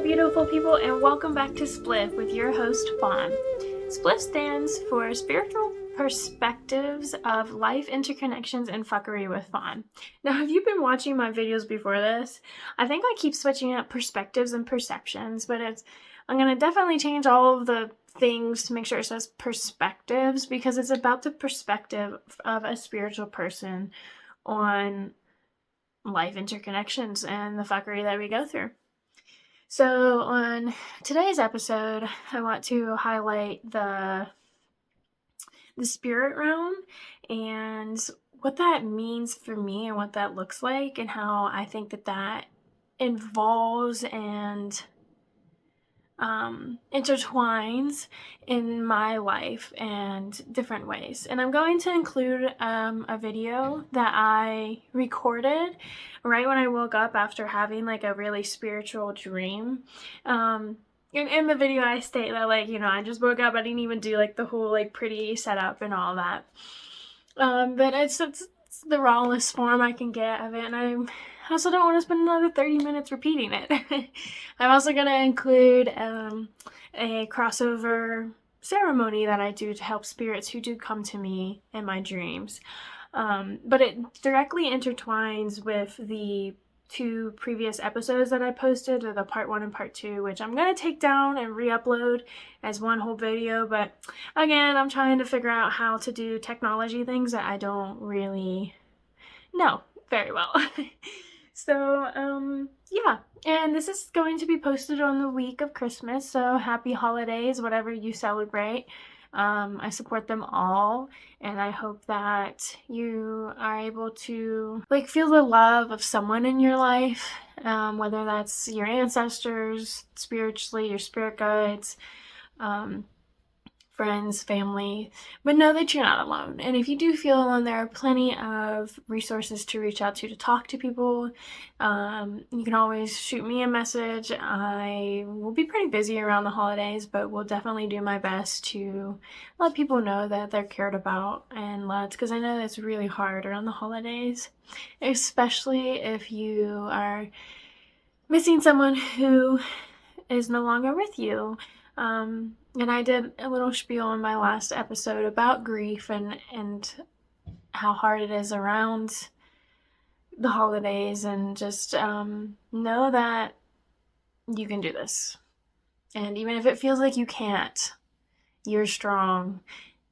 beautiful people, and welcome back to S.P.L.I.F.F with your host, Fawn. S.P.L.I.F.F stands for Spiritual Perspectives of Life, Interconnections, and Fuckery with Fawn. Now, have you been watching my videos before this? I think I keep switching up perspectives and perceptions, but I'm going to definitely change all of the things to make sure it says perspectives, because it's about the perspective of a spiritual person on life interconnections and the fuckery that we go through. So on today's episode, I want to highlight the spirit realm and what that means for me and what that looks like, and how I think that involves and intertwines in my life and different ways. And I'm going to include a video that I recorded right when I woke up after having like a really spiritual dream. In the video I state that, like, I just woke up, I didn't even do like the whole like pretty setup and all that. But it's the rawest form I can get of it, and I also don't want to spend another 30 minutes repeating it. I'm also going to include a crossover ceremony that I do to help spirits who do come to me in my dreams. But it directly intertwines with the two previous episodes that I posted, or the part 1 and part 2, which I'm going to take down and re-upload as one whole video. But again, I'm trying to figure out how to do technology things that I don't really know very well. So, yeah, and this is going to be posted on the week of Christmas, so happy holidays, whatever you celebrate. I support them all, and I hope that you are able to, like, feel the love of someone in your life, whether that's your ancestors, spiritually, your spirit guides, friends, family, but know that you're not alone. And if you do feel alone, there are plenty of resources to reach out to talk to people. You can always shoot me a message. I will be pretty busy around the holidays, but will definitely do my best to let people know that they're cared about and loved, because I know that's really hard around the holidays, especially if you are missing someone who is no longer with you. And I did a little spiel in my last episode about grief and how hard it is around the holidays, and just know that you can do this. And even if it feels like you can't, you're strong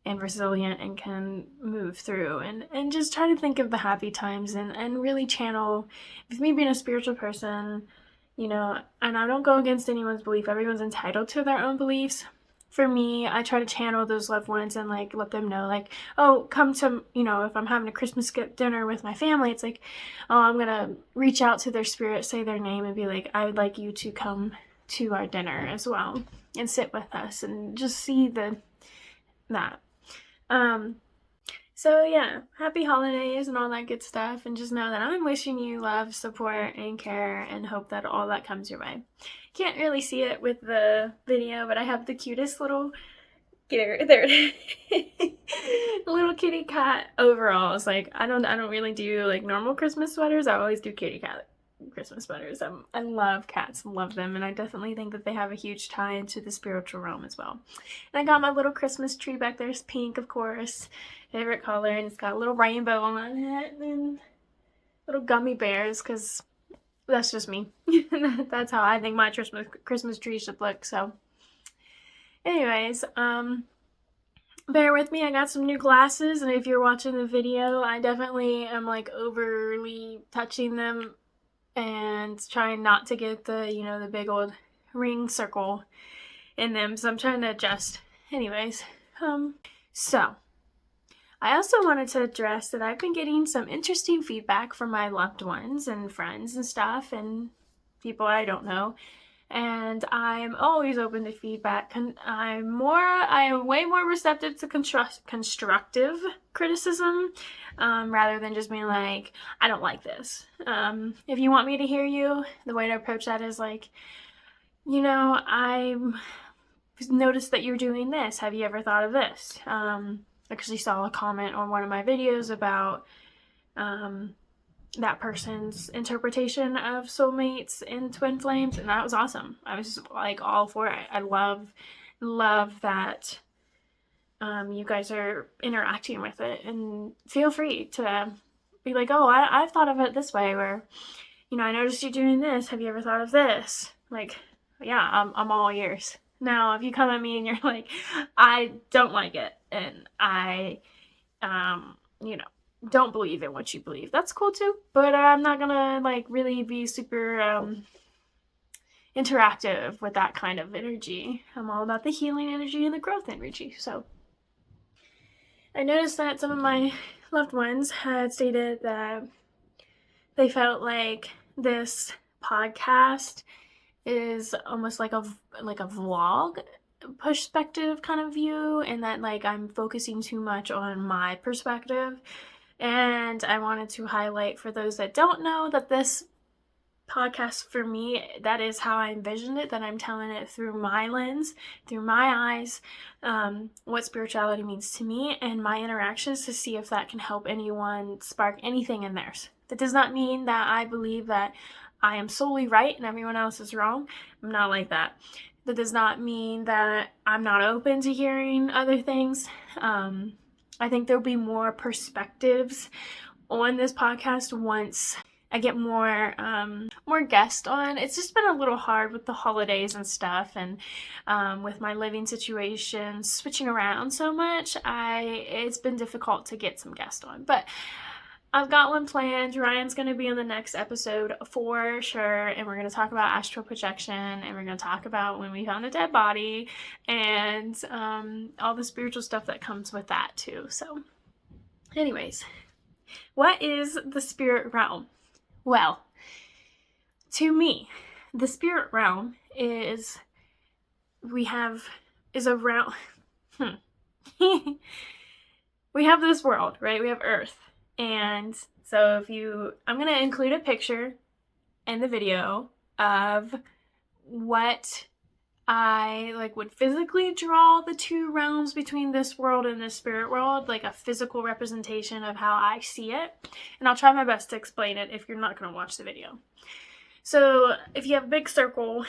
and resilient and can move through, and just try to think of the happy times and really channel. With me being a spiritual person, and I don't go against anyone's belief. Everyone's entitled to their own beliefs. For me, I try to channel those loved ones and, like, let them know, like, oh, come to, if I'm having a Christmas dinner with my family, it's like, oh, I'm going to reach out to their spirit, say their name, and be like, I would like you to come to our dinner as well and sit with us and just see that. So yeah, happy holidays and all that good stuff, and just know that I'm wishing you love, support, and care, and hope that all that comes your way. Can't really see it with the video, but I have the cutest little, there it is, little kitty cat overalls. Like, I don't really do like normal Christmas sweaters. I always do kitty cat Christmas sweaters. I love cats, love them, and I definitely think that they have a huge tie into the spiritual realm as well. And I got my little Christmas tree back there. It's pink, of course, favorite color, and it's got a little rainbow on it and little gummy bears, because that's just me. That's how I think my Christmas tree should look. So anyways, bear with me. I got some new glasses, and if you're watching the video, I definitely am like overly touching them and trying not to get the, the big old ring circle in them. So I'm trying to adjust. Anyways, so I also wanted to address that I've been getting some interesting feedback from my loved ones and friends and stuff, and people I don't know. And I'm always open to feedback. I am way more receptive to constructive criticism, rather than just being like, I don't like this. If you want me to hear you, the way to approach that is like, I noticed that you're doing this. Have you ever thought of this? I actually saw a comment on one of my videos about that person's interpretation of soulmates and twin flames, and that was awesome. I was just like all for it. I love that you guys are interacting with it, and feel free to be like, oh, I've thought of it this way, or, you know, I noticed you doing this. Have you ever thought of this? Like, yeah, I'm all ears. Now, if you come at me and you're like, I don't like it, and I, you know, don't believe in what you believe, that's cool too. But I'm not gonna like really be super interactive with that kind of energy. I'm all about the healing energy and the growth energy. So I noticed that some of my loved ones had stated that they felt like this podcast is almost like a vlog perspective kind of view, and that like I'm focusing too much on my perspective. And I wanted to highlight for those that don't know that this podcast, for me, that is how I envisioned it, that I'm telling it through my lens, through my eyes, what spirituality means to me and my interactions, to see if that can help anyone spark anything in theirs. That does not mean that I believe that I am solely right and everyone else is wrong. I'm not like that. That does not mean that I'm not open to hearing other things. I think there'll be more perspectives on this podcast once I get more guests on. It's just been a little hard with the holidays and stuff, and with my living situation switching around so much, it's been difficult to get some guests on. But I've got one planned. Ryan's going to be in the next episode for sure, and we're going to talk about astral projection, and we're going to talk about when we found a dead body, and all the spiritual stuff that comes with that too. So anyways, what is the spirit realm? Well, to me, the spirit realm is a realm. We have this world, right? We have Earth. And so I'm going to include a picture in the video of what I would physically draw the two realms between this world and the spirit world, like a physical representation of how I see it. And I'll try my best to explain it if you're not going to watch the video. So if you have a big circle,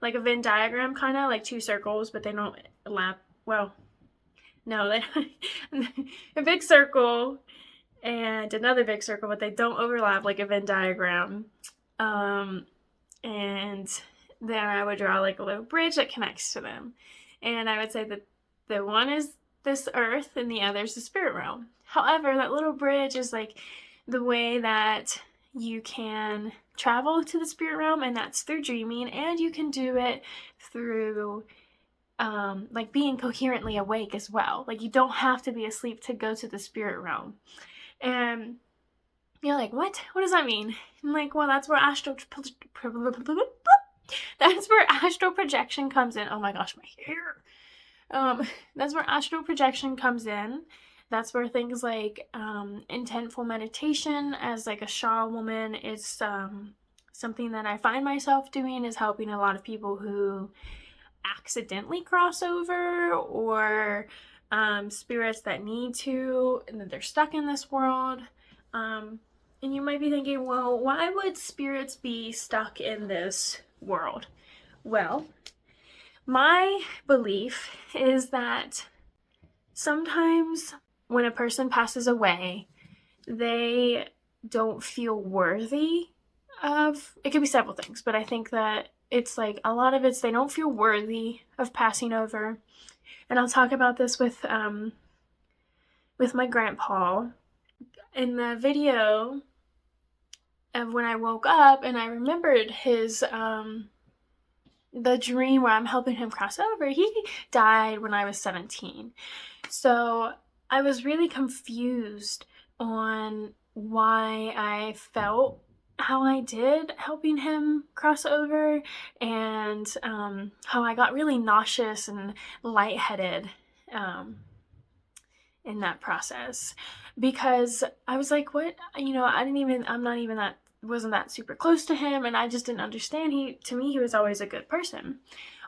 like a Venn diagram, kind of like two circles, but they don't lap. Well, no, they don't. A big circle and another big circle, but they don't overlap like a Venn diagram. And then I would draw like a little bridge that connects to them. And I would say that the one is this earth and the other is the spirit realm. However, that little bridge is like the way that you can travel to the spirit realm, and that's through dreaming, and you can do it through like being coherently awake as well. Like you don't have to be asleep to go to the spirit realm. And you're like, what does that mean? I'm like, well, that's where astral projection comes in. Oh my gosh, my hair. That's where astral projection comes in. That's where things like intentful meditation as like a Shah woman is something that I find myself doing, is helping a lot of people who accidentally cross over, or spirits that need to, and that they're stuck in this world. And you might be thinking, well, why would spirits be stuck in this world? Well, my belief is that sometimes when a person passes away, they don't feel worthy of, it could be several things, but I think that it's like a lot of it's they don't feel worthy of passing over. And I'll talk about this with my grandpa. In the video of when I woke up and I remembered his the dream where I'm helping him cross over, he died when I was 17. So I was really confused on why I felt how I did helping him cross over, and how I got really nauseous and lightheaded in that process, because I was like, what, wasn't that super close to him, and I just didn't understand. To me, he was always a good person.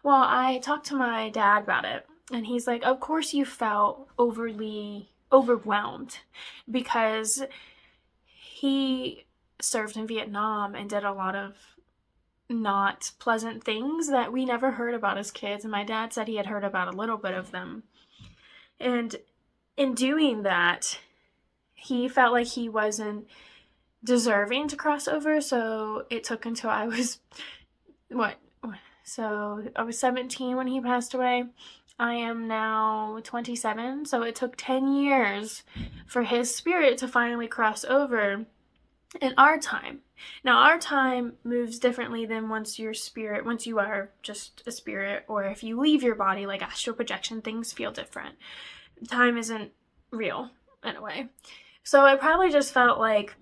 Well, I talked to my dad about it, and he's like, of course you felt overly overwhelmed, because he served in Vietnam and did a lot of not pleasant things that we never heard about as kids. And my dad said he had heard about a little bit of them. And in doing that, he felt like he wasn't deserving to cross over. So it took until I was, what? So I was 17 when he passed away. I am now 27. So it took 10 years for his spirit to finally cross over in our time. Now, our time moves differently than once you are just a spirit, or if you leave your body, like astral projection, things feel different. Time isn't real in a way. So it probably just felt like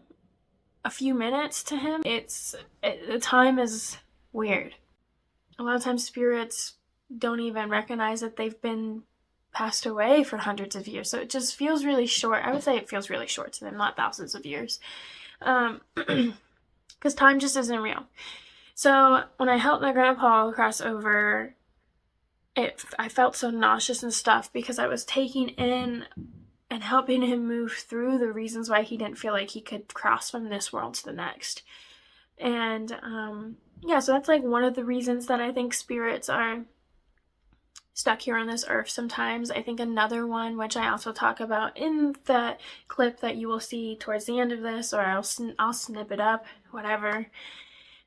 a few minutes to him. The time is weird. A lot of times spirits don't even recognize that they've been passed away for hundreds of years. So it just feels really short. I would say it feels really short to them, not thousands of years. Because time just isn't real. So when I helped my grandpa cross over, I felt so nauseous and stuff because I was taking in and helping him move through the reasons why he didn't feel like he could cross from this world to the next. And yeah, so that's like one of the reasons that I think spirits are stuck here on this earth sometimes. I think another one, which I also talk about in the clip that you will see towards the end of this, or I'll snip it up, whatever.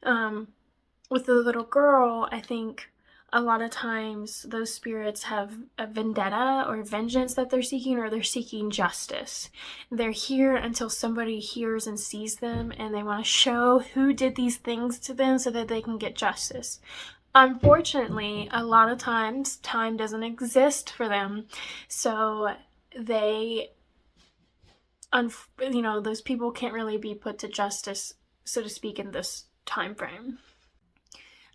With the little girl, I think a lot of times those spirits have a vendetta or vengeance that they're seeking, or they're seeking justice. They're here until somebody hears and sees them, and they want to show who did these things to them so that they can get justice. Unfortunately, a lot of times time doesn't exist for them, so they, those people can't really be put to justice, so to speak, in this time frame.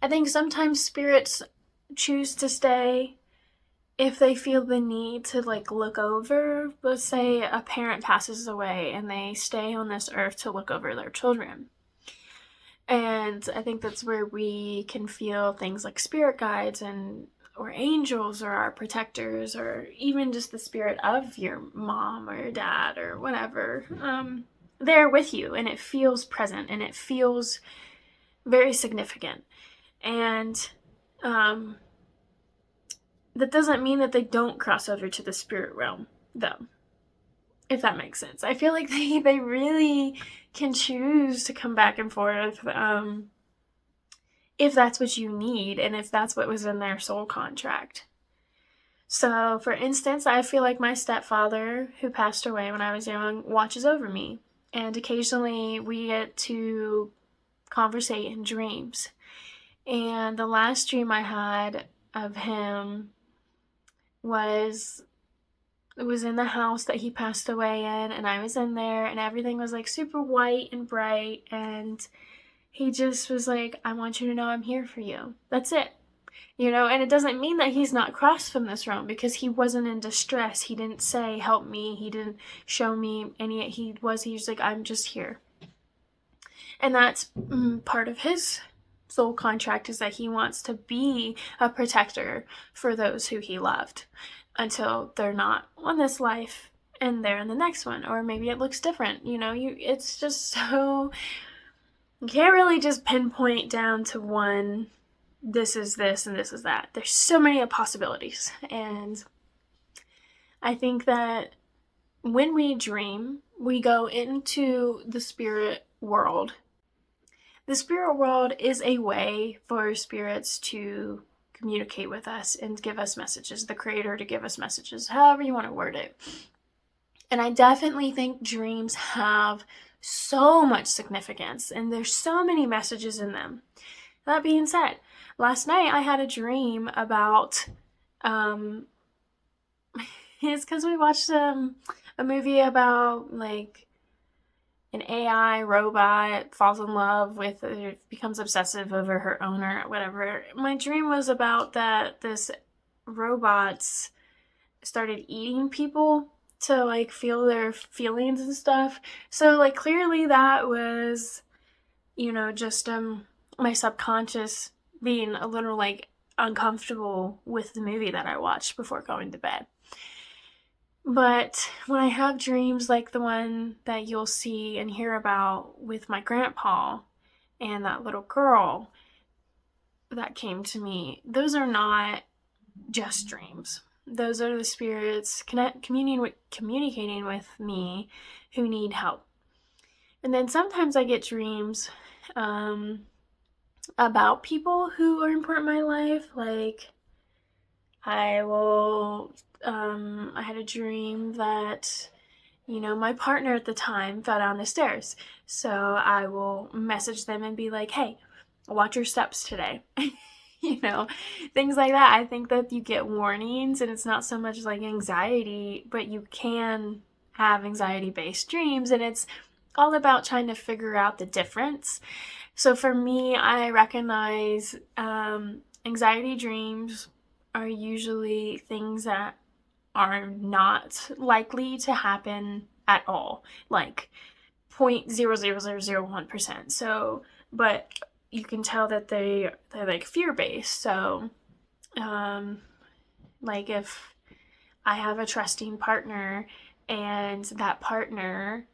I think sometimes spirits choose to stay if they feel the need to look over. Let's say a parent passes away and they stay on this earth to look over their children. And I think that's where we can feel things like spirit guides or angels or our protectors, or even just the spirit of your mom or your dad or whatever. They're with you, and it feels present, and it feels very significant. And that doesn't mean that they don't cross over to the spirit realm, though, if that makes sense. I feel like they really can choose to come back and forth if that's what you need, and if that's what was in their soul contract. So, for instance, I feel like my stepfather, who passed away when I was young, watches over me. And occasionally we get to conversate in dreams. And the last dream I had of him was in the house that he passed away in, and I was in there, and everything was super white and bright, and he just was like, I want you to know I'm here for you. That's it. And it doesn't mean that he's not crossed from this realm, because he wasn't in distress. He didn't say, help me. He didn't show me any, he was like, I'm just here. And that's part of his soul contract, is that he wants to be a protector for those who he loved until they're not on this life and they're in the next one, or maybe it looks different. It's just so, you can't really just pinpoint down to one, this is this and this is that. There's so many possibilities. And I think that when we dream, we go into the spirit world. The spirit world is a way for spirits to communicate with us and give us messages, the creator to give us messages, however you want to word it. And I definitely think dreams have so much significance, and there's so many messages in them. That being said, last night I had a dream about, it's because we watched a movie about an AI robot falls in love with, becomes obsessive over her owner, whatever. My dream was about that this robots started eating people to feel their feelings and stuff. So clearly that was, just my subconscious being a little uncomfortable with the movie that I watched before going to bed. But when I have dreams like the one that you'll see and hear about with my grandpa and that little girl that came to me, those are not just dreams. Those are the spirits communicating with me who need help. And then sometimes I get dreams um, about people who are important in my life. Like, I had a dream that, my partner at the time fell down the stairs. So I will message them and be like, hey, watch your steps today. you know, Things like that. I think that you get warnings, and it's not so much like anxiety, but you can have anxiety based dreams, and it's all about trying to figure out the difference. So for me, I recognize anxiety dreams are usually things that are not likely to happen at all, like 0.00001%. So, but you can tell that they're like fear based. So, um, like if I have a trusting partner and that partner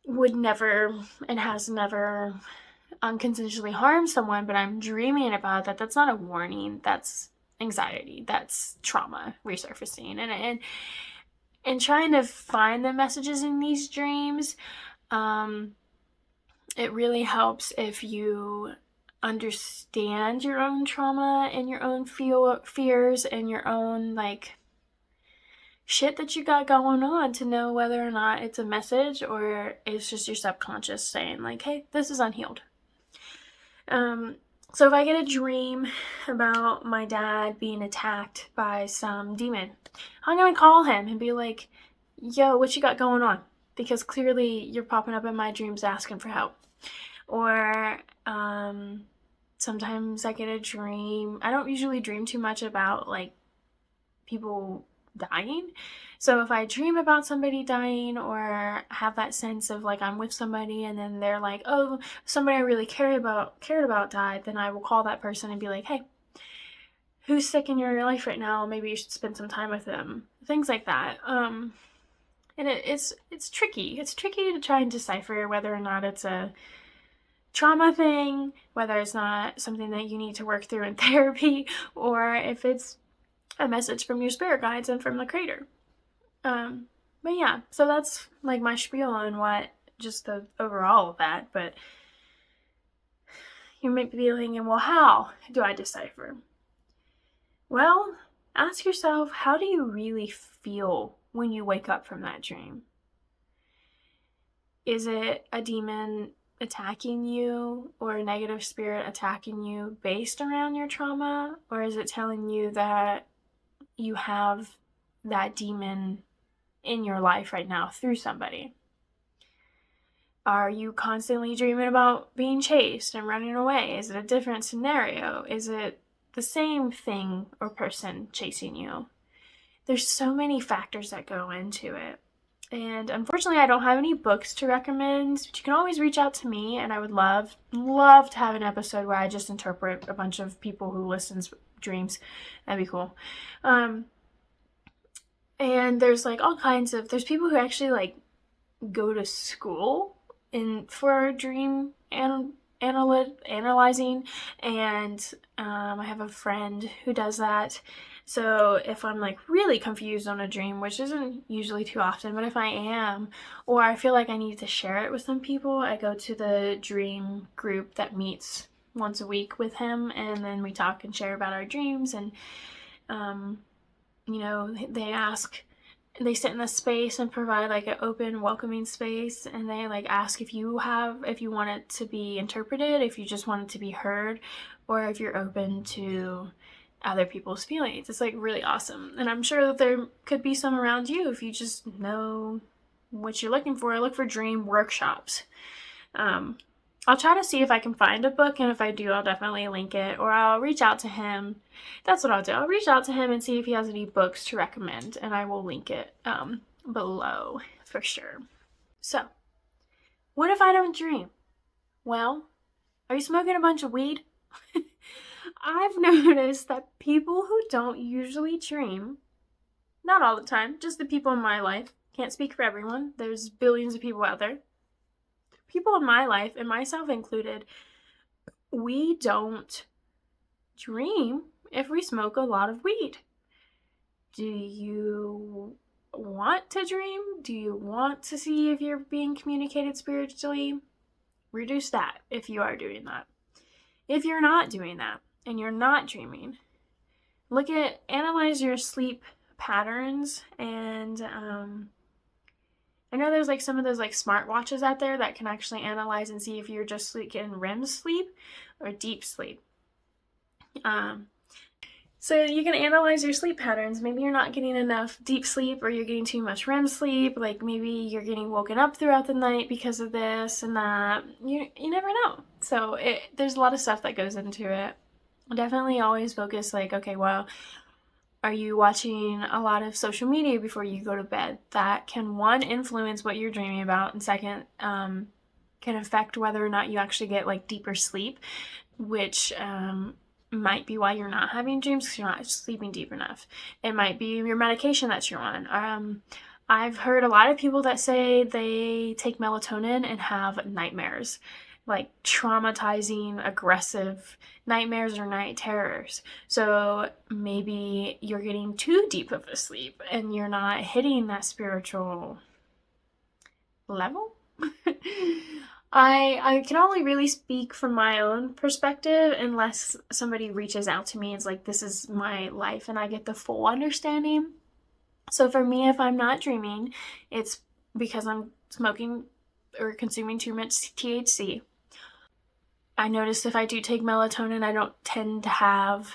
would never and has never unconsensually harmed someone, but I'm dreaming about that, that's not a warning. That's anxiety. That's trauma resurfacing. And trying to find the messages in these dreams, um, it really helps if you understand your own trauma and your own fears and your own like shit that you got going on, to know whether or not it's a message or it's just your subconscious saying like, hey, this is unhealed. So if I get a dream about my dad being attacked by some demon, I'm gonna call him and be like, yo, what you got going on? Because clearly you're popping up in my dreams asking for help. Or sometimes I get a dream. I don't usually dream too much about like people dying. So if I dream about somebody dying or have that sense of like I'm with somebody and then they're like, oh, somebody I really cared about died, then I will call that person and be like, hey, who's sick in your life right now? Maybe you should spend some time with them. Things like that. And it's tricky. It's tricky to try and decipher whether or not it's a trauma thing, whether it's not something that you need to work through in therapy, or if it's a message from your spirit guides and from the creator. But yeah, so that's like my spiel on what just the overall of that. But you might be thinking, well, how do I decipher? Well, ask yourself, how do you really feel when you wake up from that dream? Is it a demon attacking you or a negative spirit attacking you based around your trauma? Or is it telling you that you have that demon in your life right now through somebody? Are you constantly dreaming about being chased and running away? Is it a different scenario? Is it the same thing or person chasing you? There's so many factors that go into it. And unfortunately, I don't have any books to recommend, but you can always reach out to me, and I would love to have an episode where I just interpret a bunch of people who listens dreams. That'd be cool. And there's like all kinds of, there's people who actually like go to school for dream analyzing, and I have a friend who does that. So if I'm like really confused on a dream, which isn't usually too often, but if I am, or I feel like I need to share it with some people, I go to the dream group that meets once a week with him, and then we talk and share about our dreams. And they sit in the space and provide like an open, welcoming space, and they like ask if you want it to be interpreted, if you just want it to be heard, or if you're open to other people's feelings. It's like really awesome. And I'm sure that there could be some around you if you just know what you're looking for. I look for dream workshops. I'll try to see if I can find a book, and if I do, I'll definitely link it, or I'll reach out to him. That's what I'll do. I'll reach out to him and see if he has any books to recommend, and I will link it below for sure. So, what if I don't dream? Well, are you smoking a bunch of weed? I've noticed that people who don't usually dream Not all the time, just the people in my life. Can't speak for everyone. There's billions of people out there. People in my life, and myself included, we don't dream if we smoke a lot of weed. Do you want to dream? Do you want to see if you're being communicated spiritually? Reduce that if you are doing that. If you're not doing that and you're not dreaming, analyze your sleep patterns. And I know there's like some of those like smartwatches out there that can actually analyze and see if you're just getting REM sleep or deep sleep. So you can analyze your sleep patterns. Maybe you're not getting enough deep sleep, or you're getting too much REM sleep. Like maybe you're getting woken up throughout the night because of this and that. You never know. So there's a lot of stuff that goes into it. Definitely always focus like, okay, well, are you watching a lot of social media before you go to bed? That can, one, influence what you're dreaming about, and second, can affect whether or not you actually get like deeper sleep, which might be why you're not having dreams, because you're not sleeping deep enough. It might be your medication that you're on. I've heard a lot of people that say they take melatonin and have nightmares, like traumatizing, aggressive nightmares or night terrors. So maybe you're getting too deep of a sleep and you're not hitting that spiritual level. I can only really speak from my own perspective unless somebody reaches out to me and is like, this is my life, and I get the full understanding. So for me, if I'm not dreaming, it's because I'm smoking or consuming too much THC. I notice if I do take melatonin, I don't tend to have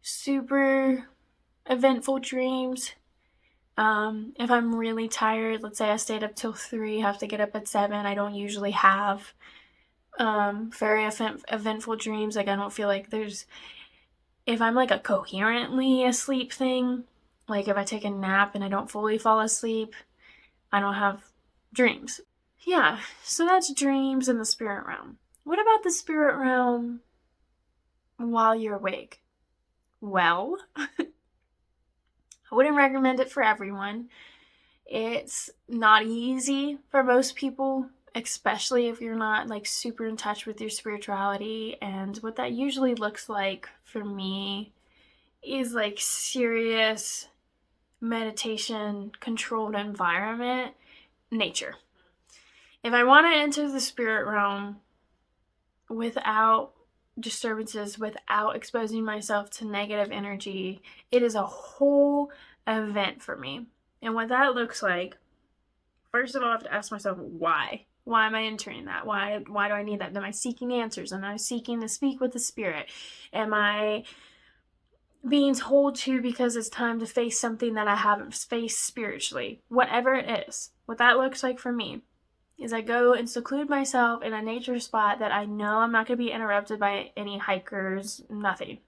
super eventful dreams. If I'm really tired, let's say I stayed up till 3, have to get up at 7, I don't usually have very eventful dreams. Like I don't feel like if I'm like a coherently asleep thing, like if I take a nap and I don't fully fall asleep, I don't have dreams. Yeah, so that's dreams in the spirit realm. What about the spirit realm while you're awake? Well, I wouldn't recommend it for everyone. It's not easy for most people, especially if you're not like super in touch with your spirituality. And what that usually looks like for me is like serious meditation, controlled environment, nature. If I want to enter the spirit realm without disturbances, without exposing myself to negative energy, it is a whole event for me. And what that looks like, first of all, I have to ask myself, why? Why am I entering that? Why do I need that? Am I seeking answers? Am I seeking to speak with the spirit? Am I being told to because it's time to face something that I haven't faced spiritually? Whatever it is, what that looks like for me is I go and seclude myself in a nature spot that I know I'm not going to be interrupted by any hikers, nothing.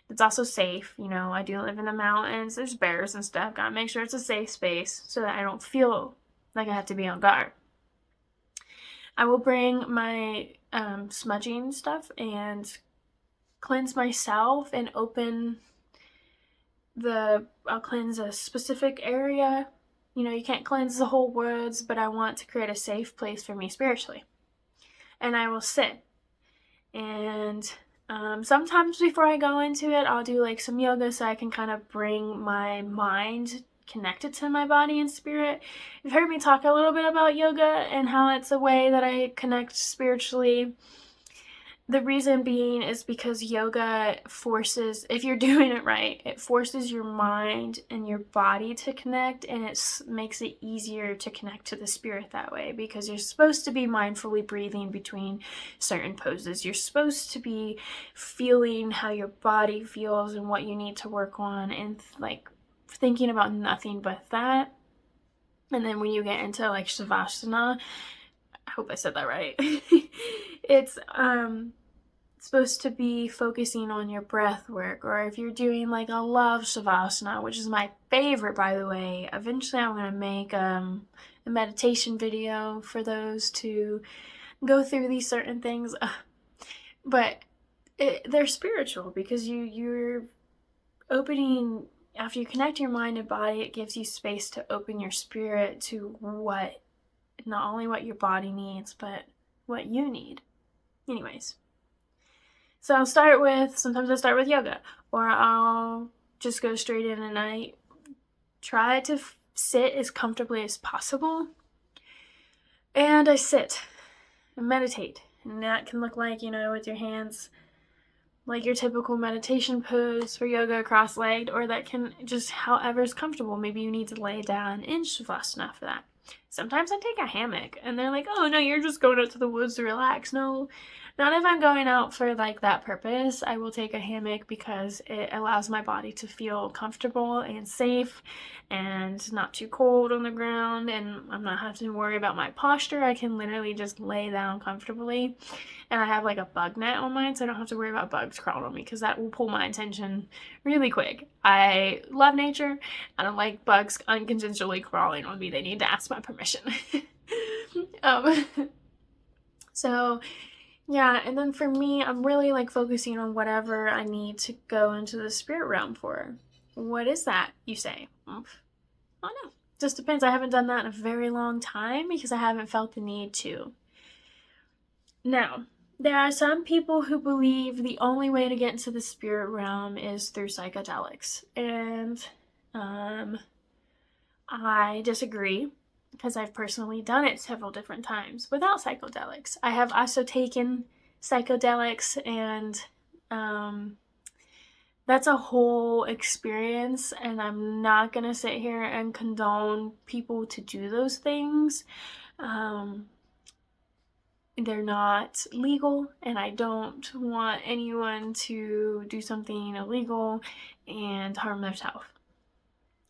It's also safe. I do live in the mountains, there's bears and stuff. Gotta make sure it's a safe space so that I don't feel like I have to be on guard. I will bring my smudging stuff and cleanse myself and I'll cleanse a specific area. You can't cleanse the whole woods, but I want to create a safe place for me spiritually. And I will sit. And sometimes before I go into it, I'll do like some yoga so I can kind of bring my mind connected to my body and spirit. You've heard me talk a little bit about yoga and how it's a way that I connect spiritually. The reason being is because yoga forces, if you're doing it right, it forces your mind and your body to connect, and it makes it easier to connect to the spirit that way, because you're supposed to be mindfully breathing between certain poses. You're supposed to be feeling how your body feels and what you need to work on, and like thinking about nothing but that. And then when you get into like Shavasana, I hope I said that right. It's supposed to be focusing on your breath work. Or if you're doing like a love Shavasana, which is my favorite, by the way, eventually I'm going to make a meditation video for those to go through these certain things. But they're spiritual because you're opening after you connect your mind and body, it gives you space to open your spirit to not only what your body needs, but what you need. Anyways, so sometimes I start with yoga, or I'll just go straight in and I try to sit as comfortably as possible. And I sit and meditate. And that can look like, with your hands, like your typical meditation pose for yoga, cross-legged, or that can just however is comfortable. Maybe you need to lay down in Shavasana for that. Sometimes I take a hammock, and they're like, oh no, you're just going out to the woods to relax. No, not if I'm going out for like that purpose. I will take a hammock because it allows my body to feel comfortable and safe and not too cold on the ground, and I'm not having to worry about my posture. I can literally just lay down comfortably, and I have like a bug net on mine, so I don't have to worry about bugs crawling on me because that will pull my attention really quick. I love nature. I don't like bugs unconsensually crawling on me. They need to ask my permission. So yeah, and then for me, I'm really like focusing on whatever I need to go into the spirit realm for. What is that, you say? I don't know. Just depends. I haven't done that in a very long time because I haven't felt the need to. Now, there are some people who believe the only way to get into the spirit realm is through psychedelics. And I disagree because I've personally done it several different times without psychedelics. I have also taken psychedelics, and that's a whole experience, and I'm not going to sit here and condone people to do those things. They're not legal, and I don't want anyone to do something illegal and harm themselves.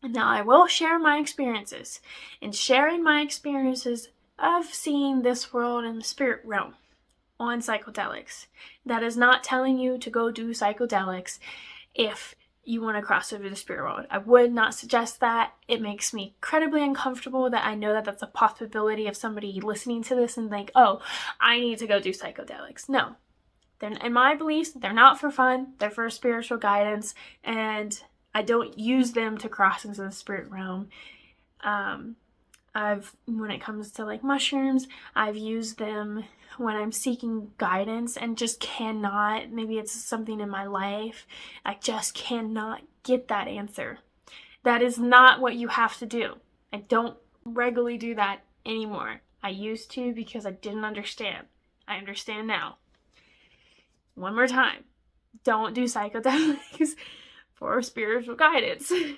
Now, I will share my experiences, and sharing my experiences of seeing this world in the spirit realm on psychedelics. That is not telling you to go do psychedelics if you want to cross over the spirit world. I would not suggest that. It makes me incredibly uncomfortable that I know that that's a possibility of somebody listening to this and think, oh, I need to go do psychedelics. No. In my beliefs, they're not for fun. They're for spiritual guidance, and I don't use them to cross into the spirit realm. When it comes to like mushrooms, I've used them when I'm seeking guidance and just cannot, maybe it's something in my life, I just cannot get that answer. That is not what you have to do. I don't regularly do that anymore. I used to because I didn't understand. I understand now. One more time. Don't do psychedelics for spiritual guidance. All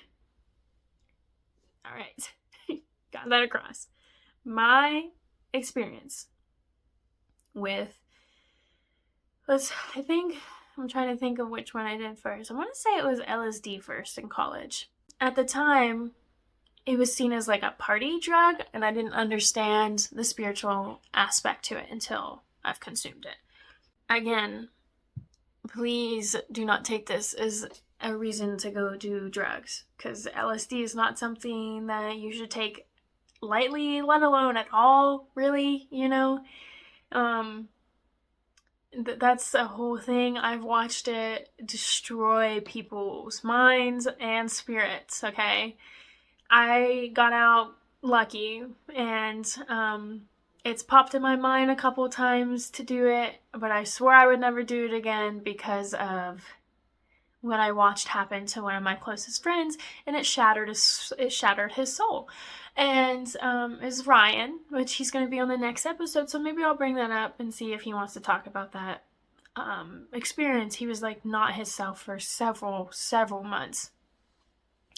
right. Got that across. My experience with, I'm trying to think of which one I did first. I want to say it was LSD first in college. At the time, it was seen as like a party drug, and I didn't understand the spiritual aspect to it until I've consumed it. Again, please do not take this as a reason to go do drugs, because LSD is not something that you should take lightly, let alone at all, really, that's a whole thing. I've watched it destroy people's minds and spirits, okay? I got out lucky, and it's popped in my mind a couple times to do it, but I swore I would never do it again because of what I watched happen to one of my closest friends, and it shattered his soul. And is Ryan, which he's going to be on the next episode, so maybe I'll bring that up and see if he wants to talk about that experience. He was like not himself for several months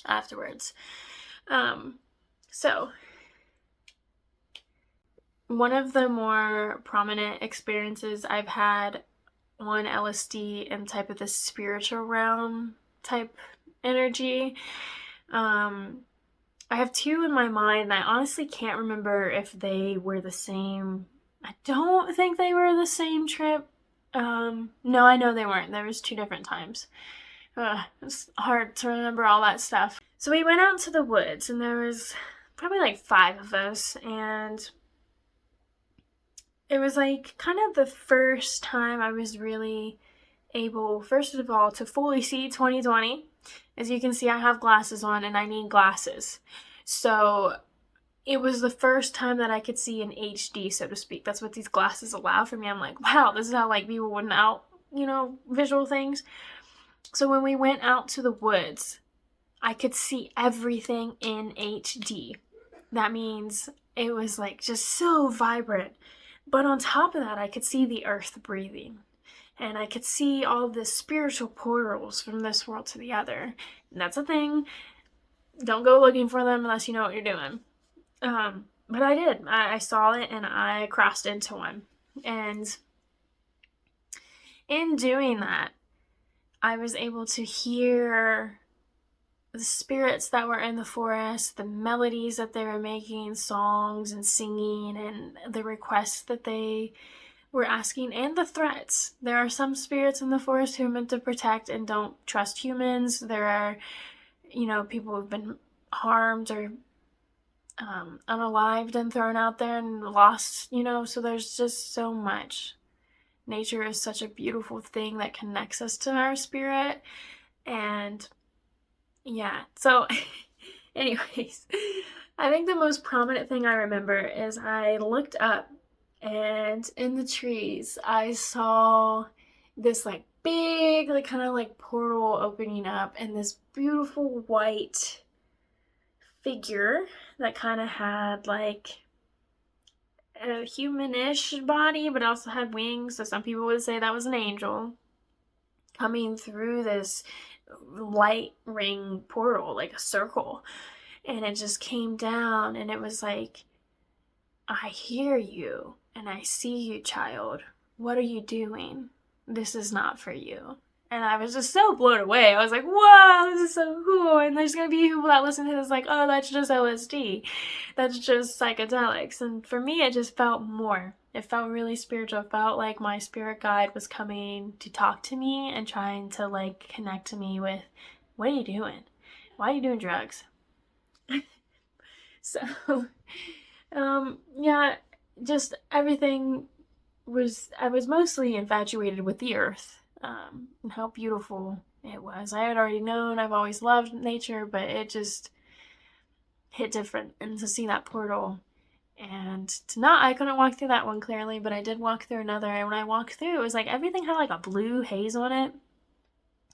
afterwards. So one of the more prominent experiences I've had on LSD and type of the spiritual realm type energy, I have two in my mind. I honestly can't remember if they were the same. I don't think they were the same trip. No, I know they weren't. There was two different times. It's hard to remember all that stuff. So we went out to the woods, and there was probably like 5 of us, and it was like kind of the first time I was really able, first of all, to fully see 2020. As you can see, I have glasses on and I need glasses. So it was the first time that I could see in HD, so to speak. That's what these glasses allow for me. I'm like, wow, this is how like people wouldn't out, visual things. So when we went out to the woods, I could see everything in HD. That means it was like just so vibrant. But on top of that, I could see the earth breathing. And I could see all the spiritual portals from this world to the other. And that's a thing. Don't go looking for them unless you know what you're doing. But I did. I saw it and I crossed into one. And in doing that, I was able to hear the spirits that were in the forest, the melodies that they were making, songs and singing, and the requests that they were asking, and the threats. There are some spirits in the forest who are meant to protect and don't trust humans. There are, people who've been harmed or unalived and thrown out there and lost, so there's just so much. Nature is such a beautiful thing that connects us to our spirit. And yeah, so anyways, I think the most prominent thing I remember is I looked up and in the trees I saw this like big, like kind of like portal opening up, and this beautiful white figure that kind of had like a humanish body but also had wings, so some people would say that was an angel coming through this light ring portal, like a circle, and it just came down and it was like, I hear you and I see you, child. What are you doing? This is not for you. And I was just so blown away. I was like, whoa, this is so cool. And there's going to be people that listen to this like, oh, that's just LSD. That's just psychedelics. And for me, it just felt more. It felt really spiritual. It felt like my spirit guide was coming to talk to me and trying to like connect to me with, what are you doing? Why are you doing drugs? So, yeah, just everything I was mostly infatuated with the earth. And how beautiful it was. I had already known, I've always loved nature, but it just hit different. And to see that portal, and I couldn't walk through that one clearly, but I did walk through another. And when I walked through, it was like everything had like a blue haze on it.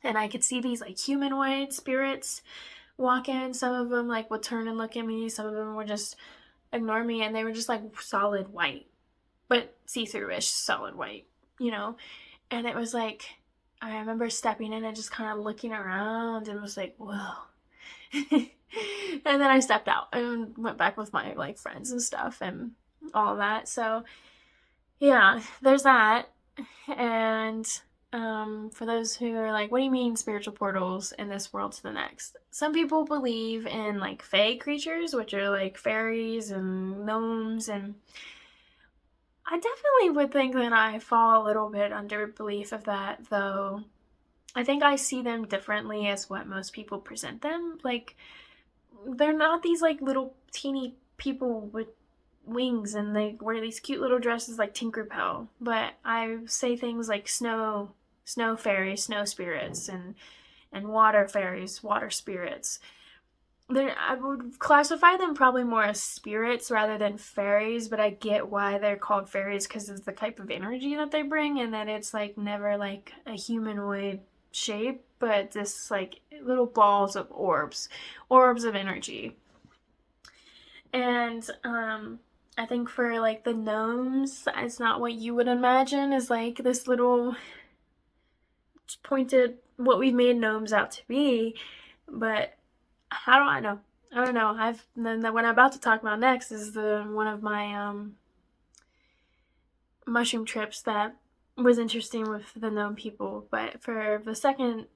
And I could see these like humanoid spirits walk in. Some of them like would turn and look at me. Some of them would just ignore me, and they were just like solid white, but see-through-ish solid white, And it was like, I remember stepping in and just kind of looking around and was like, whoa. And then I stepped out and went back with my like friends and stuff and all that. So yeah, there's that. And for those who are like, what do you mean spiritual portals in this world to the next? Some people believe in like fae creatures, which are like fairies and gnomes, and I definitely would think that I fall a little bit under belief of that, though I think I see them differently as what most people present them. Like, they're not these like little teeny people with wings and they wear these cute little dresses like Tinkerbell, but I say things like snow fairies, snow spirits, and water fairies, water spirits. I would classify them probably more as spirits rather than fairies, but I get why they're called fairies because of the type of energy that they bring, and that it's like never like a humanoid shape, but this like little balls of orbs of energy. And I think for like the gnomes, it's not what you would imagine is like this little pointed, what we've made gnomes out to be, but how do I know? I don't know. What I'm about to talk about next is one of my mushroom trips that was interesting with the gnome people. But for the second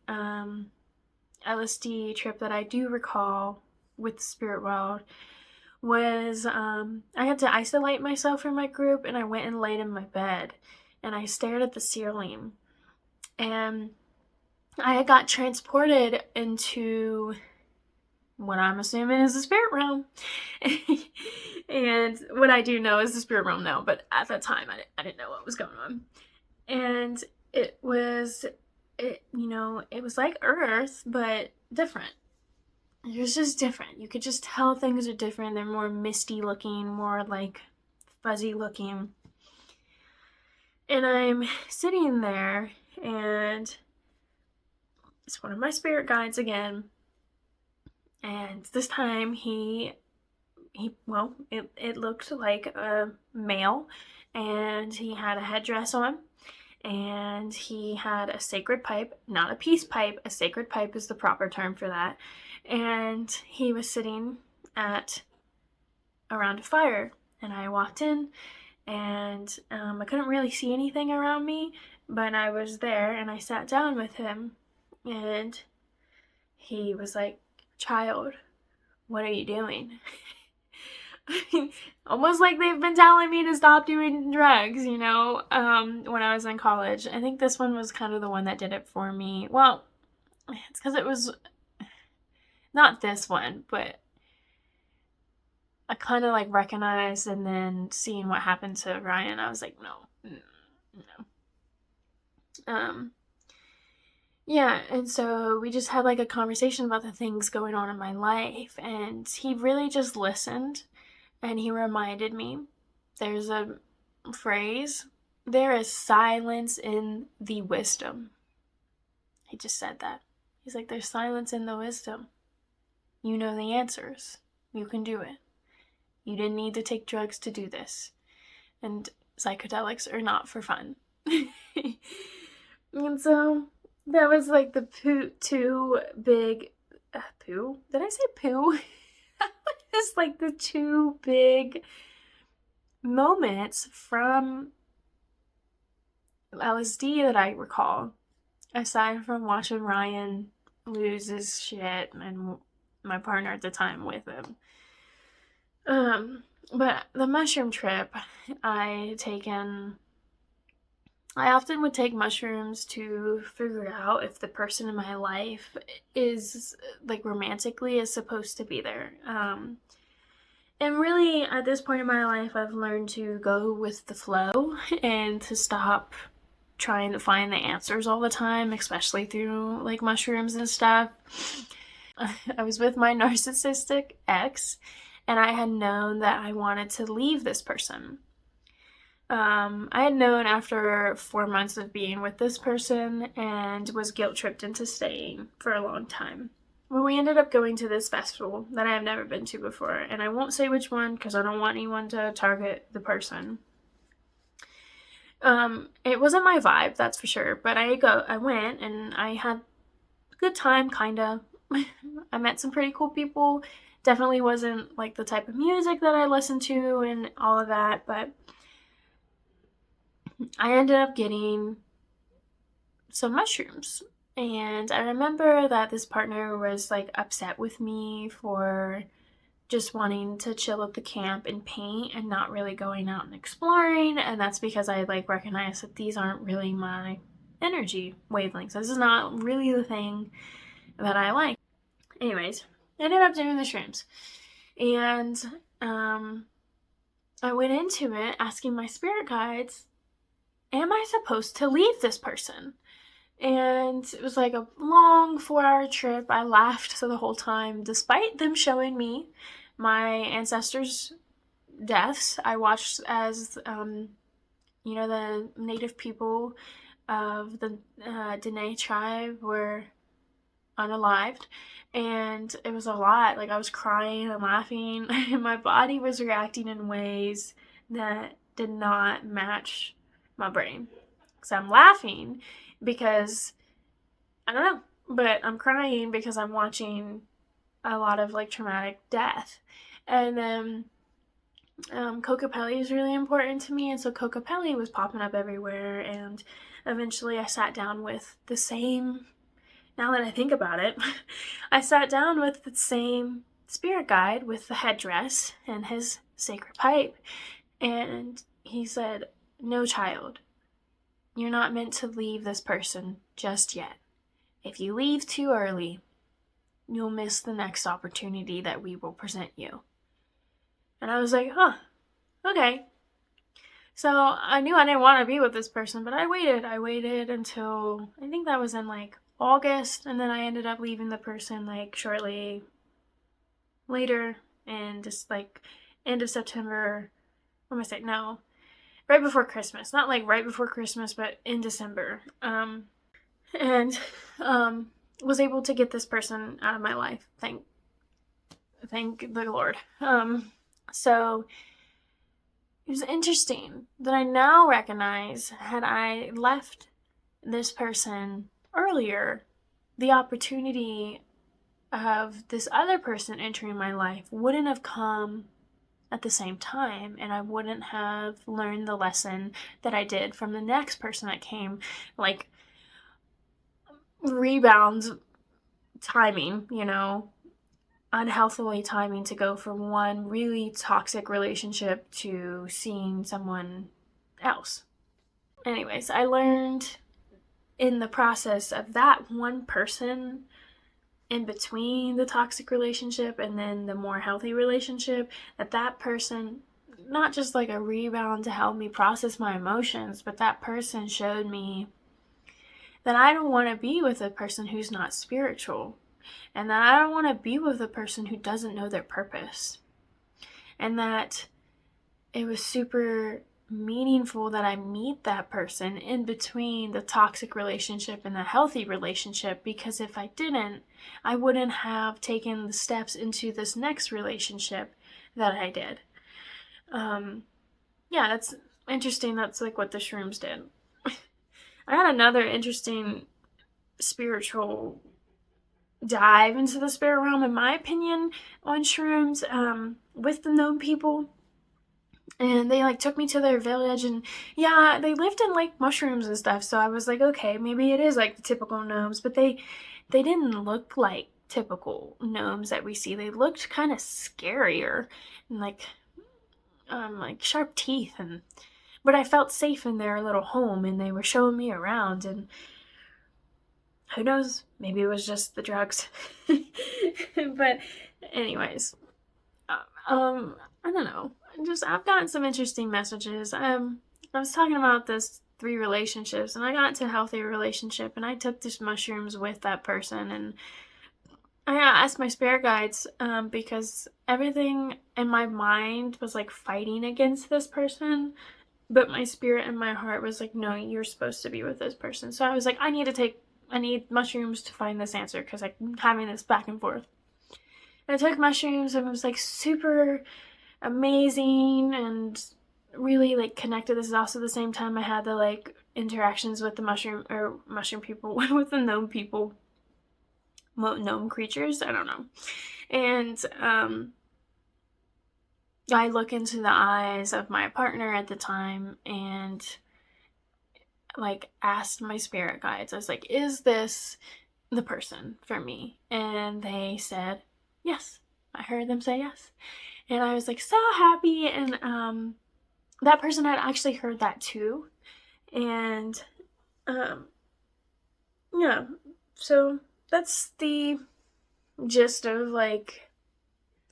LSD trip that I do recall with the spirit world was I had to isolate myself from my group, and I went and laid in my bed and I stared at the ceiling, and I got transported into what I'm assuming is the spirit realm. And what I do know is the spirit realm now, but at that time I didn't know what was going on. And it was like Earth, but different. It was just different. You could just tell things are different. They're more misty looking, more like fuzzy looking. And I'm sitting there, and it's one of my spirit guides again. And this time it looked like a male, and he had a headdress on, and he had a sacred pipe, not a peace pipe. A sacred pipe is the proper term for that. And he was sitting at around a fire, and I walked in, and I couldn't really see anything around me, but I was there, and I sat down with him, and he was like, "Child, what are you doing?" Almost like they've been telling me to stop doing drugs, when I was in college. I think this one was kind of the one that did it for me. Well, it's because it was not this one, but I kind of like recognized, and then seeing what happened to Ryan, I was like, no. Yeah, and so we just had like a conversation about the things going on in my life, and he really just listened, and he reminded me, there's a phrase, there is silence in the wisdom. He just said that. He's like, there's silence in the wisdom. You know the answers. You can do it. You didn't need to take drugs to do this. And psychedelics are not for fun. And so that was like the two big poo. Did I say poo? It's like the two big moments from LSD that I recall, aside from watching Ryan lose his shit and my partner at the time with him. But the mushroom trip I often would take mushrooms to figure out if the person in my life is, like, romantically is supposed to be there. And really, at this point in my life, I've learned to go with the flow and to stop trying to find the answers all the time, especially through, like, mushrooms and stuff. I was with my narcissistic ex, and I had known that I wanted to leave this person. I had known after 4 months of being with this person, and was guilt-tripped into staying for a long time. Well, we ended up going to this festival that I have never been to before, and I won't say which one because I don't want anyone to target the person. It wasn't my vibe, that's for sure, but I went, and I had a good time, kinda. I met some pretty cool people. Definitely wasn't like the type of music that I listened to and all of that, but I ended up getting some mushrooms. And I remember that this partner was like upset with me for just wanting to chill at the camp and paint and not really going out and exploring. And that's because I like recognized that these aren't really my energy wavelengths. This is not really the thing that I like. Anyways, I ended up doing the shrooms. And I went into it asking my spirit guides, am I supposed to leave this person? And it was like a long 4-hour trip. I laughed the whole time, despite them showing me my ancestors' deaths. I watched as, the native people of the Dene tribe were unalived, and it was a lot. Like, I was crying and laughing, and my body was reacting in ways that did not match my brain. So I'm laughing because, I don't know, but I'm crying because I'm watching a lot of like traumatic death. And then Kokopelli is really important to me, and so Kokopelli was popping up everywhere, and eventually I sat down with the same, now that I think about it, I sat down with the same spirit guide with the headdress and his sacred pipe, and he said, no, child, you're not meant to leave this person just yet. If you leave too early, you'll miss the next opportunity that we will present you. And I was like, huh, okay. So I knew I didn't want to be with this person, but I waited. I waited until, I think that was in like August, and then I ended up leaving the person like shortly later, and just like end of September. What am I saying? No, right before Christmas. Not like right before Christmas, but in December. And was able to get this person out of my life. Thank the Lord. So it was interesting that I now recognize, had I left this person earlier, the opportunity of this other person entering my life wouldn't have come at the same time, and I wouldn't have learned the lesson that I did from the next person that came, like rebounds timing, unhealthily timing to go from one really toxic relationship to seeing someone else. Anyways, I learned in the process of that one person in between the toxic relationship and then the more healthy relationship, that person, not just like a rebound to help me process my emotions, but that person showed me that I don't want to be with a person who's not spiritual, and that I don't want to be with a person who doesn't know their purpose. And that it was super meaningful that I meet that person in between the toxic relationship and the healthy relationship, because if I didn't, I wouldn't have taken the steps into this next relationship that I did. Yeah, that's interesting. That's like what the shrooms did. I had another interesting spiritual dive into the spirit realm, in my opinion, on shrooms, with the gnome people. And they like took me to their village, and yeah, they lived in like mushrooms and stuff, so I was like, okay, maybe it is like the typical gnomes, but they didn't look like typical gnomes that we see. They looked kind of scarier and like sharp teeth, but I felt safe in their little home, and they were showing me around, and who knows, maybe it was just the drugs. But anyways, I don't know. I've gotten some interesting messages. I was talking about this 3 relationships, and I got into a healthy relationship, and I took these mushrooms with that person, and I asked my spirit guides, because everything in my mind was like fighting against this person, but my spirit and my heart was like, no, you're supposed to be with this person. So I was like, I need mushrooms to find this answer, because I'm having this back and forth. And I took mushrooms, and it was like super amazing and really like connected. This is also the same time I had the like interactions with the mushroom people, with the gnome people, gnome creatures, I don't know. And I look into the eyes of my partner at the time and like asked my spirit guides, I was like, is this the person for me? And they said yes. I heard them say yes. And I was like so happy, and that person had actually heard that too. And yeah, so that's the gist of like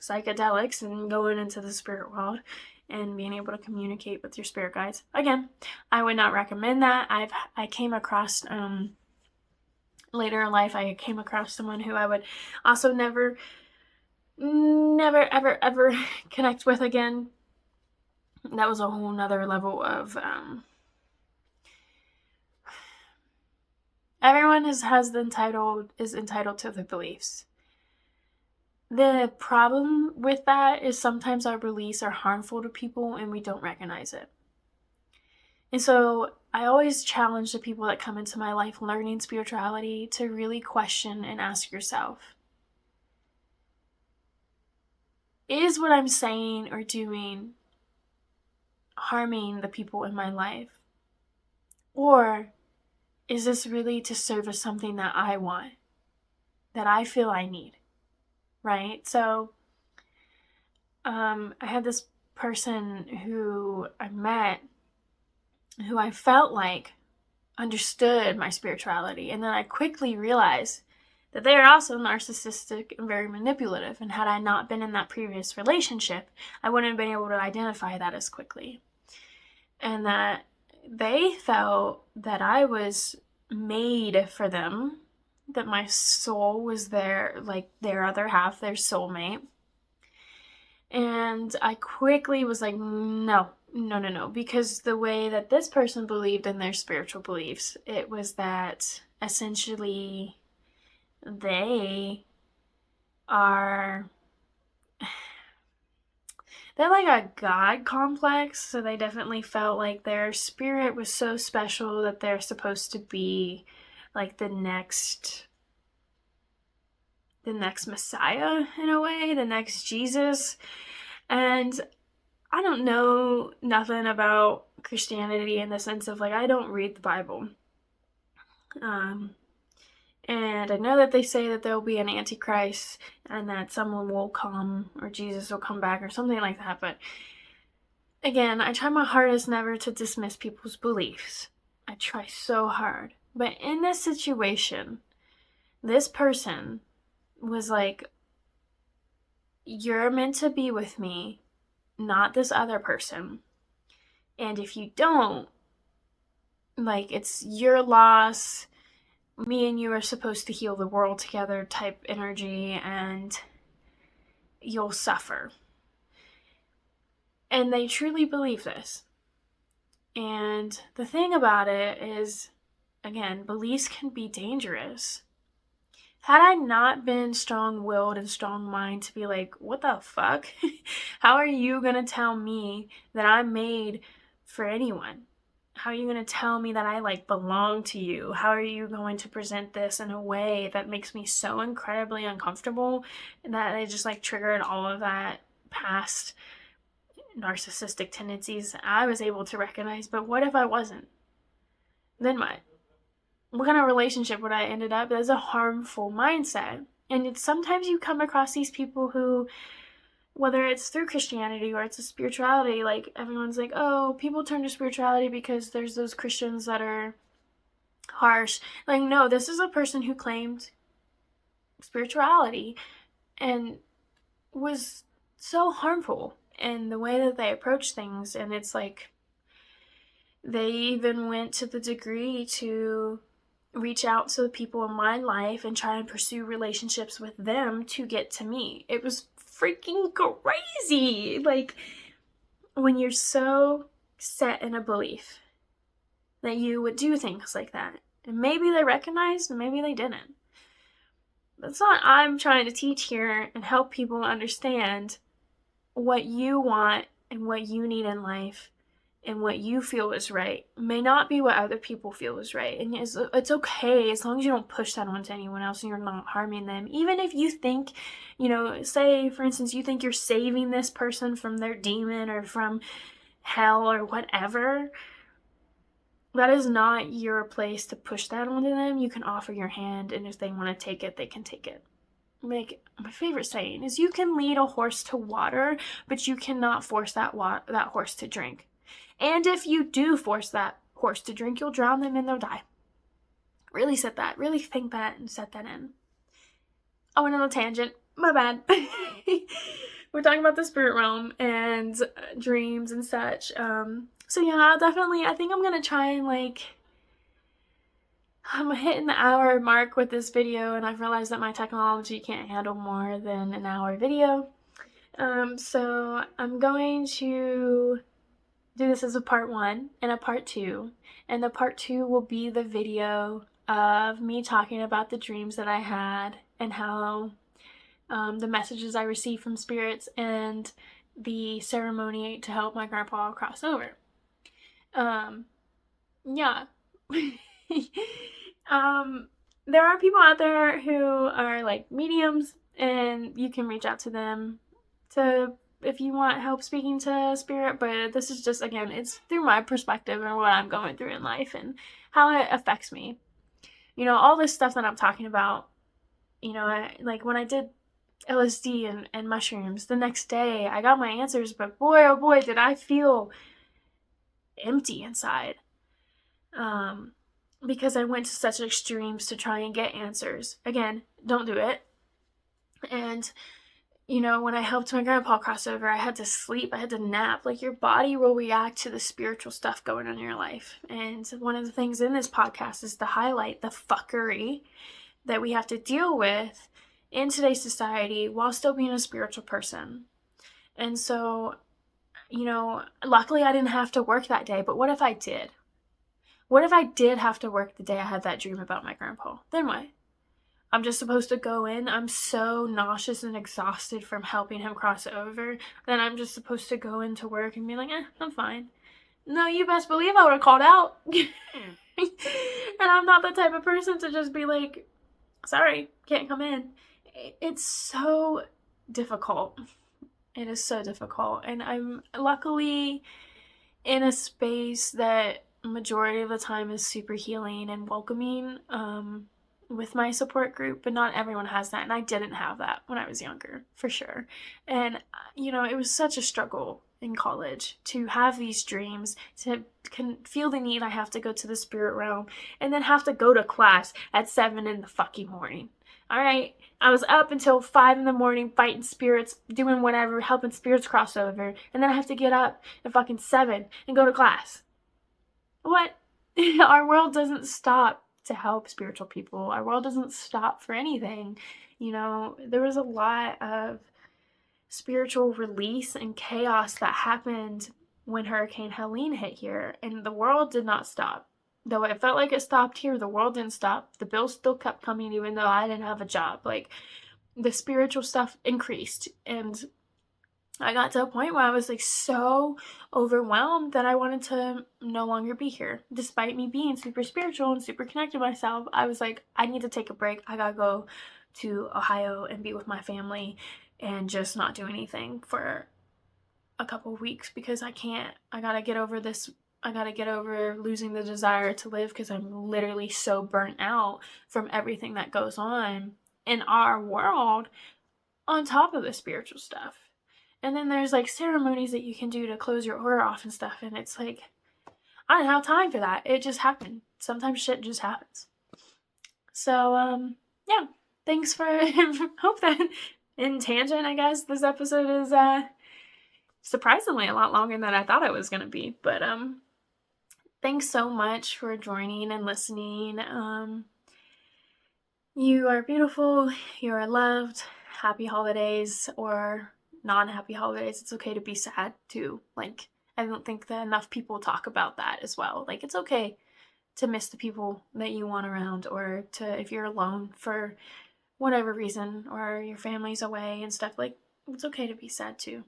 psychedelics and going into the spirit world and being able to communicate with your spirit guides. Again, I would not recommend that. I came across later in life, I came across someone who I would also never ever connect with again. That was a whole nother level of everyone is entitled to their beliefs. The problem with that is sometimes our beliefs are harmful to people and we don't recognize it. And so I always challenge the people that come into my life learning spirituality to really question and ask yourself, is what I'm saying or doing harming the people in my life? Or is this really to service something that I want, that I feel I need, right? So I had this person who I met who I felt like understood my spirituality, and then I quickly realized that they are also narcissistic and very manipulative, and had I not been in that previous relationship, I wouldn't have been able to identify that as quickly. And that they felt that I was made for them, that my soul was their, like, their other half, their soulmate. And I quickly was like, no, no, no, no. Because the way that this person believed in their spiritual beliefs, it was that essentially they are, they're like a god complex. So they definitely felt like their spirit was so special that they're supposed to be like the next Messiah in a way, the next Jesus. And I don't know nothing about Christianity in the sense of, like, I don't read the Bible. And I know that they say that there will be an antichrist and that someone will come, or Jesus will come back or something like that. But again, I try my hardest never to dismiss people's beliefs. I try so hard. But in this situation, this person was like, you're meant to be with me, not this other person. And if you don't, like, it's your loss. Me and you are supposed to heal the world together type energy, and you'll suffer. And they truly believe this. And the thing about it is, again, beliefs can be dangerous. Had I not been strong-willed and strong-minded to be like, what the fuck? How are you gonna tell me that I'm made for anyone? How are you going to tell me that I, like, belong to you? How are you going to present this in a way that makes me so incredibly uncomfortable that I just, like, triggered all of that past narcissistic tendencies I was able to recognize? But what if I wasn't? Then what? What kind of relationship would I ended up? That's a harmful mindset. And it's sometimes you come across these people who, whether it's through Christianity or it's a spirituality, like, everyone's like, oh, people turn to spirituality because there's those Christians that are harsh. Like, no, this is a person who claimed spirituality and was so harmful in the way that they approach things. And it's like, they even went to the degree to reach out to the people in my life and try and pursue relationships with them to get to me. It was freaking crazy. Like, when you're so set in a belief that you would do things like that, and maybe they recognized and maybe they didn't. That's not, I'm trying to teach here and help people understand what you want and what you need in life, and what you feel is right may not be what other people feel is right. And it's okay as long as you don't push that onto anyone else and you're not harming them. Even if you think, say, for instance, you think you're saving this person from their demon or from hell or whatever, that is not your place to push that onto them. You can offer your hand, and if they want to take it, they can take it. Like, my favorite saying is, you can lead a horse to water, but you cannot force that horse to drink. And if you do force that horse to drink, you'll drown them and they'll die. Really think that and set that in. I went on a tangent. My bad. We're talking about the spirit realm and dreams and such. So yeah, definitely, I think I'm going to try and, I'm hitting the hour mark with this video, and I've realized that my technology can't handle more than an hour video. So I'm going to do this as a part 1 and a part 2, and the part 2 will be the video of me talking about the dreams that I had and how the messages I received from spirits and the ceremony to help my grandpa cross over. Yeah. There are people out there who are like mediums, and you can reach out to them if you want help speaking to spirit. But this is just, again, it's through my perspective and what I'm going through in life and how it affects me. All this stuff that I'm talking about, like when I did LSD and mushrooms, the next day I got my answers, but boy, oh boy, did I feel empty inside. Because I went to such extremes to try and get answers. Again, don't do it. And, when I helped my grandpa cross over, I had to sleep, I had to nap. Like, your body will react to the spiritual stuff going on in your life. And one of the things in this podcast is to highlight the fuckery that we have to deal with in today's society while still being a spiritual person. And so, luckily I didn't have to work that day, but what if I did? What if I did have to work the day I had that dream about my grandpa? Then what? I'm just supposed to go in. I'm so nauseous and exhausted from helping him cross over. Then I'm just supposed to go into work and be like, I'm fine. No, you best believe I would have called out. And I'm not the type of person to just be like, sorry, can't come in. It's so difficult. It is so difficult. And I'm luckily in a space that majority of the time is super healing and welcoming, with my support group, but not everyone has that. And I didn't have that when I was younger, for sure. And, it was such a struggle in college to have these dreams, to feel the need I have to go to the spirit realm, and then have to go to class at 7 in the fucking morning. All right. I was up until 5 in the morning fighting spirits, doing whatever, helping spirits cross over. And then I have to get up at fucking 7 and go to class. What? Our world doesn't stop to help spiritual people. Our world doesn't stop for anything. There was a lot of spiritual release and chaos that happened when Hurricane Helene hit here, and the world did not stop. Though it felt like it stopped here, the world didn't stop. The bills still kept coming even though I didn't have a job. Like, the spiritual stuff increased, and I got to a point where I was like so overwhelmed that I wanted to no longer be here. Despite me being super spiritual and super connected to myself, I was like, I need to take a break. I gotta go to Ohio and be with my family and just not do anything for a couple of weeks because I can't. I gotta get over this. I gotta get over losing the desire to live because I'm literally so burnt out from everything that goes on in our world on top of the spiritual stuff. And then there's like ceremonies that you can do to close your aura off and stuff. And it's like, I don't have time for that. It just happened. Sometimes shit just happens. So, yeah. Thanks for, hope that in tangent, I guess, this episode is, surprisingly a lot longer than I thought it was going to be. But, thanks so much for joining and listening. You are beautiful. You are loved. Happy holidays or non-happy holidays. It's okay to be sad too. Like, I don't think that enough people talk about that as well. Like, it's okay to miss the people that you want around, or to, if you're alone for whatever reason, or your family's away and stuff, like, it's okay to be sad too.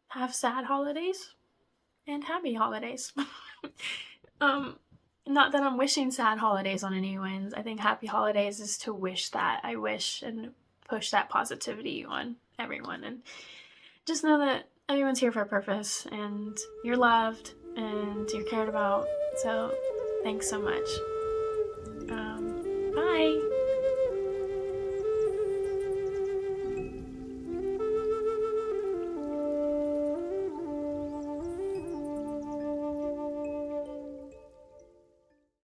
Have sad holidays and happy holidays. Not that I'm wishing sad holidays on anyone. I think happy holidays is to wish that. I wish and push that positivity on everyone. And just know that everyone's here for a purpose, and you're loved, and you're cared about. So thanks so much. Bye.